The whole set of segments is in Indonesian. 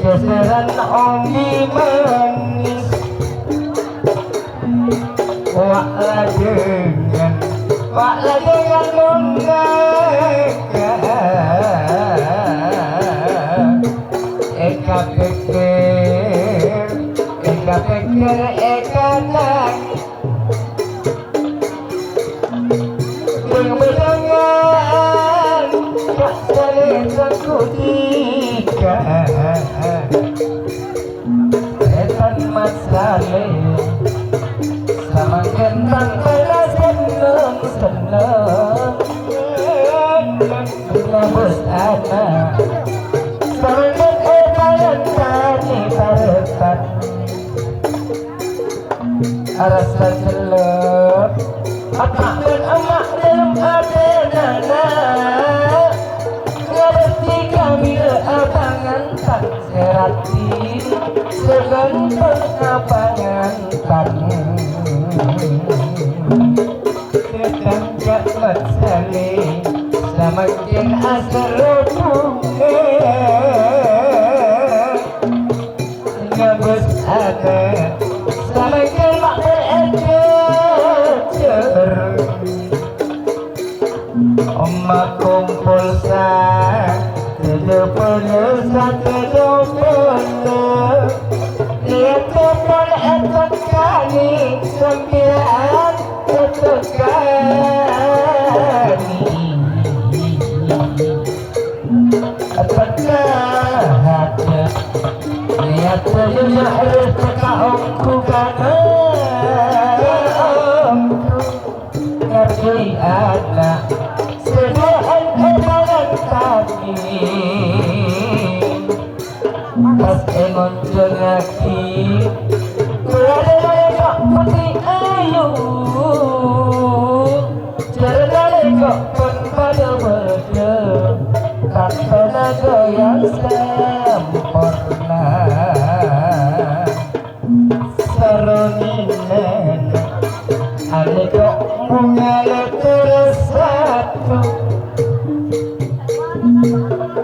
Sergeseran ongi manis Wak lajengan lunaka Eka pikir eka tak Yang berdengar tak selesai tiga Etan masaleh sama kentang kala seneng Menembus anak Sarangkan edalan tani parepat Arasa celep Apakah emak dalam adenana Ngerti kami abangan tak seratin Seganteng abangan tak Sedang jabat saling Semakin asal Sepuluh satu puluh itu pun itu kali sembilan itu kali apakah ada lihat saja harus kau kangen ngerti anak sebuah edaran kaki pas emon lagi berada mereka putih ayu cerita mereka pun pada beda tak pernah goyang sempurna seroninan ada kok mengalir terus satu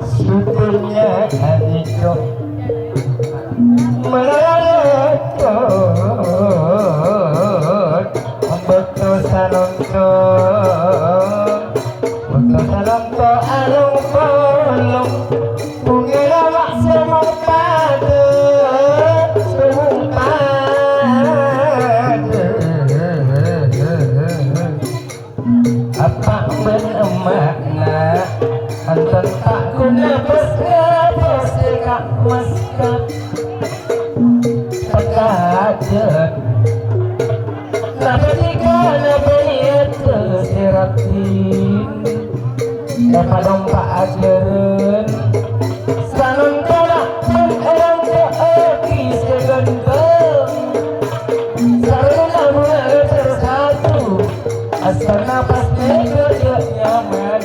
syukurnya ada kok melalui betul salonto alung bolong mungkin awak semua pada apa bermakna antar tak guna bersekak meskat terkajet tapi jika nabiat tersiratin dapat dompak ajaran sanun kanak pun orang keaki seganteng sarana mulai tersatu asal nafas kerja nyaman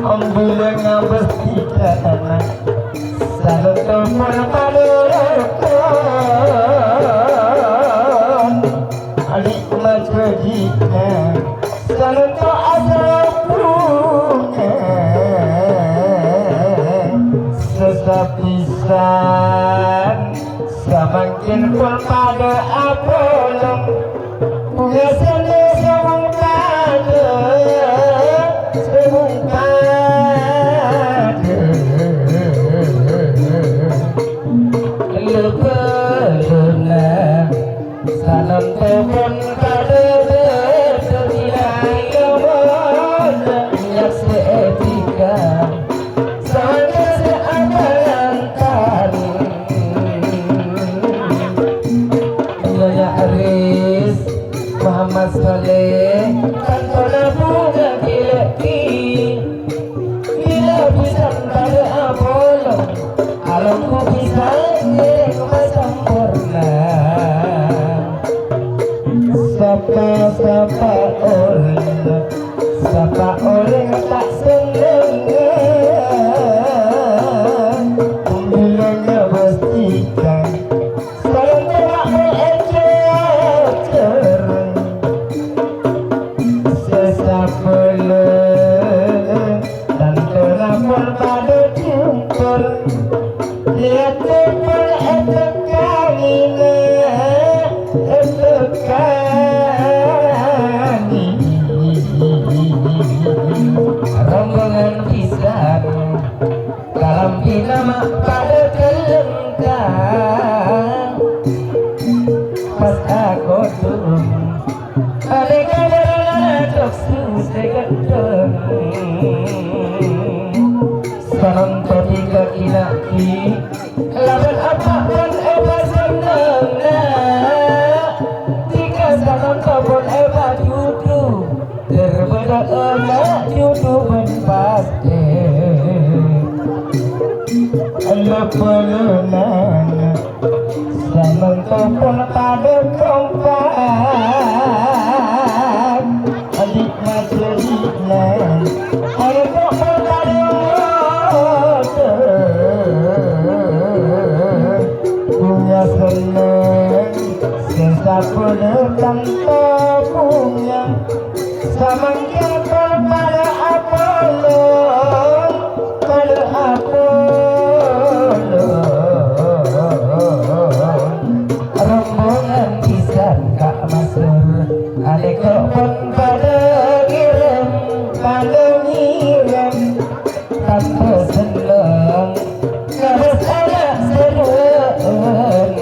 ambil ngabes tiga anak selalu teman pada rekon adik majadina selalu ada bunga sesapisan semakin pun pada apolong bunga sendiri semang pada semang pada lebeluna salam telepon pada berdilai kemana yang seetika sama seamalankan Nyonya Aris Muhammad Saleh kantor bunga gileki bila bisa pada Apollo alamku bisa sempurna sapa orang tak seneng bilangnya pastikan sekarang tak mengejar sesapele dan terapur pada jumper lihat tempur etek kalina etek kani rombongan pisan dalam binama pada kelengkang pas aku turun ada kadang dok susah gedeng sanam tiga kilaki laban apa pun senang tiga sanam pun judu terbeda judu pun pasti lepelunan sanam pun pada kompak adik majadina ada kok pada punya seneng sesapuluh tanpa punya semakin pada Apollo rombongan tanpa seneng harus ada seneng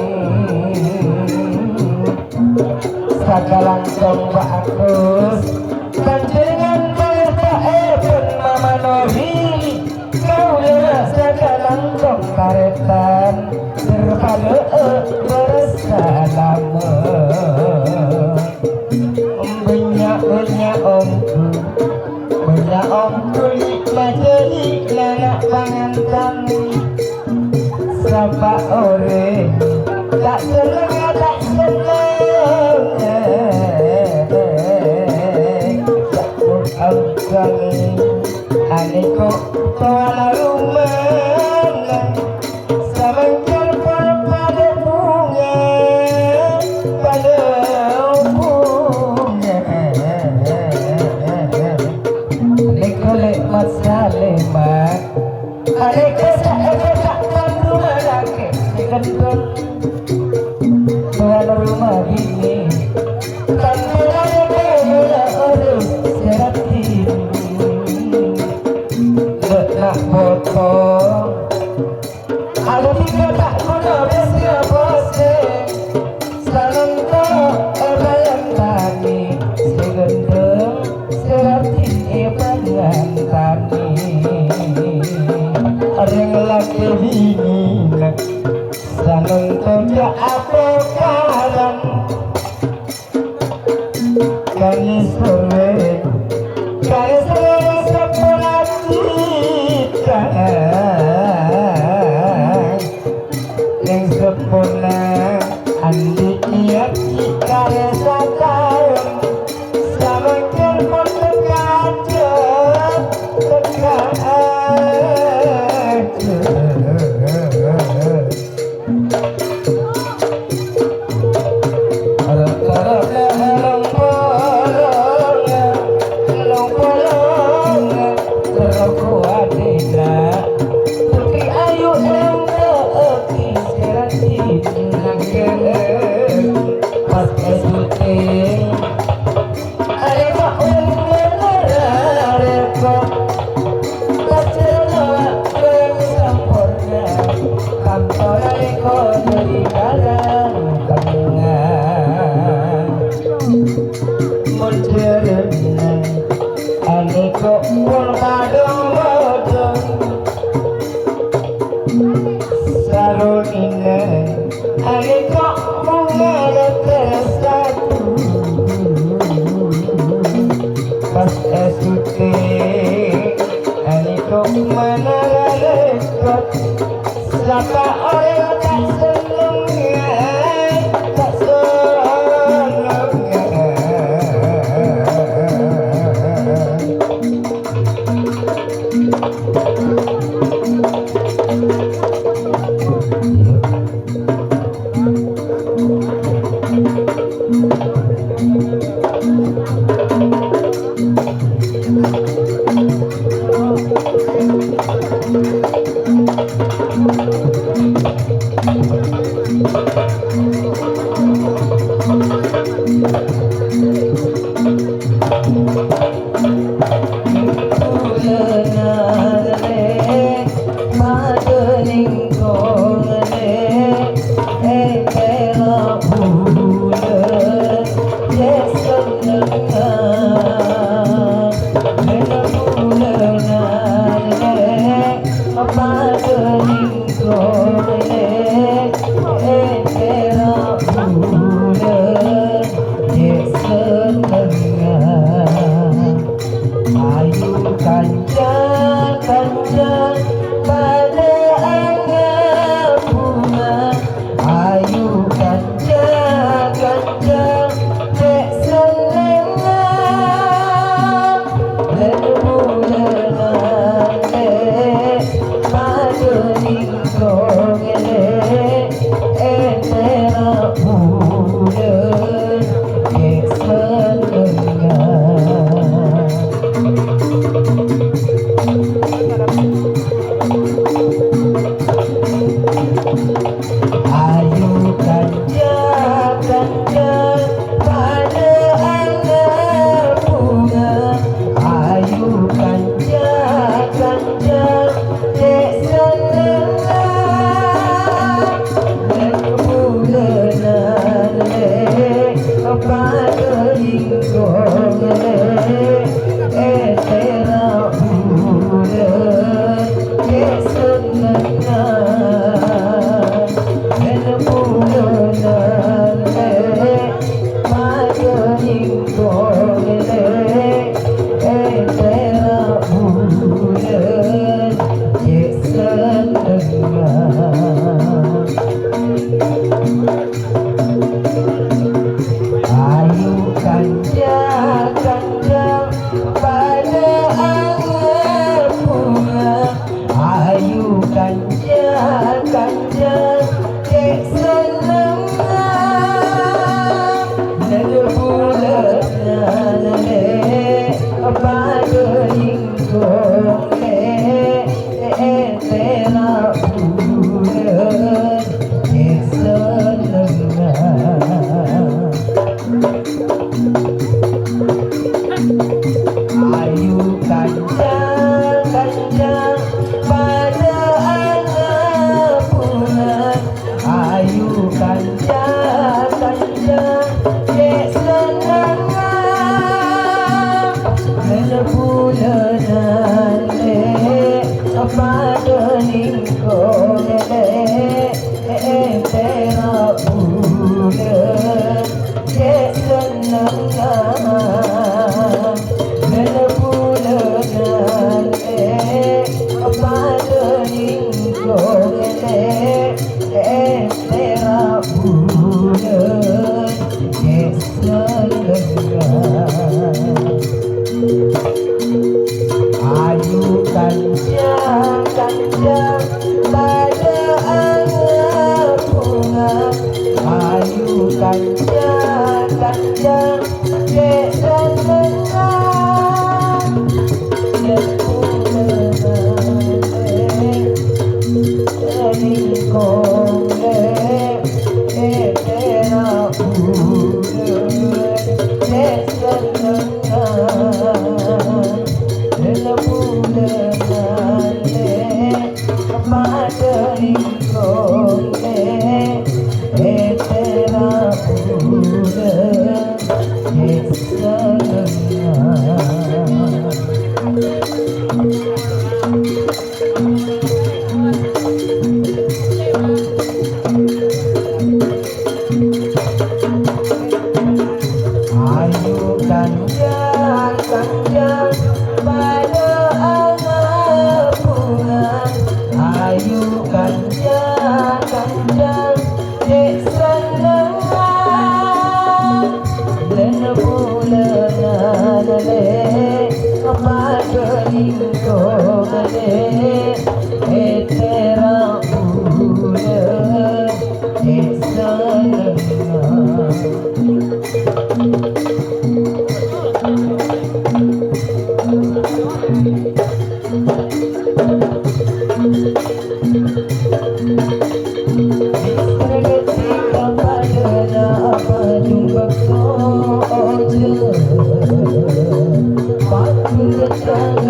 sakalang dong bagus panjenengan pun mama novi kau sakalang dong karetan terpale bersalaman punya omku punya omku majeli lanak pangantan sapa ore tak seneng tak seneng jakul angkali aneko tuana rumah samangkal pada bunga pada bunga lekole masalemat aneko tak rumah lagi dikentul tuan rumah ini tanpa urus serati nak potong ada tiga tak guna besia bose salam kau bayang tani segendeng serati panjang tani orang laki ini salam kau tak apa karam kani sore sekolah kita yang sekolah andi niat kita setahun semakin mendekat dekat siapa orang tak seneng tak seneng kanjang pada anak bunga ayu kanjang dek dan menang dek kong dek etera bulan dek dan menang dek bulan dek kepada kong dek etera bulan dek senang ayu kanjang pada anak bunga ayu kanjang dek senang dan bulan le kepada lingkong le etera bulan dek senang Hãy subscribe